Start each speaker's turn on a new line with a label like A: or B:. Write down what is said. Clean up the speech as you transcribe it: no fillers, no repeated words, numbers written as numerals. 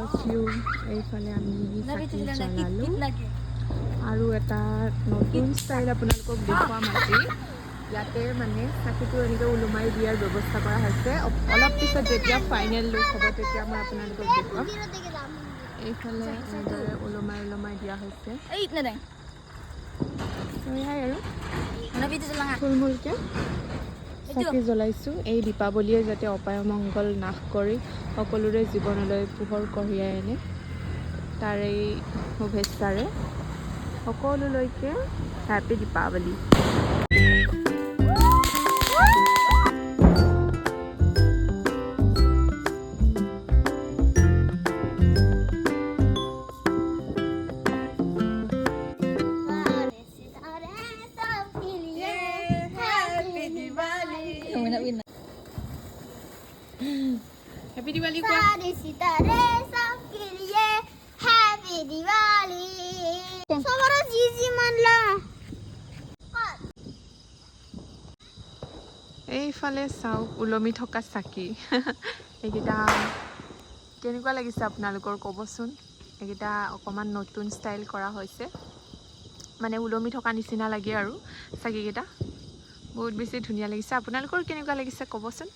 A: of U এইফালে আমি চাকি জ্বলালোঁ আৰু এটা নতুন ষ্টাইল আপোনালোকক দেখুৱাম আজি ইয়াতে মানে চাকিটো এনেকৈ ওলোমাই দিয়াৰ ব্যৱস্থা কৰা হৈছে অলপ পিছত যেতিয়া ফাইনেল লুক হ'ব তেতিয়া মই আপোনালোকক দেখুৱাম এইফালে এনেদৰে ওলোমাই দিয়া হৈছে সেয়াই আৰু থুলমূলকৈ চাকি জ্বলাইছোঁ এই দীপাৱলীয়ে যাতে অপায় অমংগল নাশ কৰি সকলোৰে জীৱনলৈ পোহৰ কঢ়িয়াই আনে তাৰ এই শুভেচ্ছাৰে সকলোলৈকে হেপী দীপাৱলী हैप्पी दिवाली को सारे सितारे सबके लिए हैप्पी दिवाली सबरा जीजी मानला এইফালে চাওক উলমি থকা চাকি এইকেইটা কেনেকুৱা লাগিছে আপোনালোকৰ ক'বচোন এইকেইটা অকণমান নতুন ষ্টাইল কৰা হৈছে মানে উলমি থকা নিচিনা লাগে আৰু চাকিকেইটা বহুত বেছি ধুনীয়া লাগিছে আপোনালোকৰ কেনেকুৱা লাগিছে ক'বচোন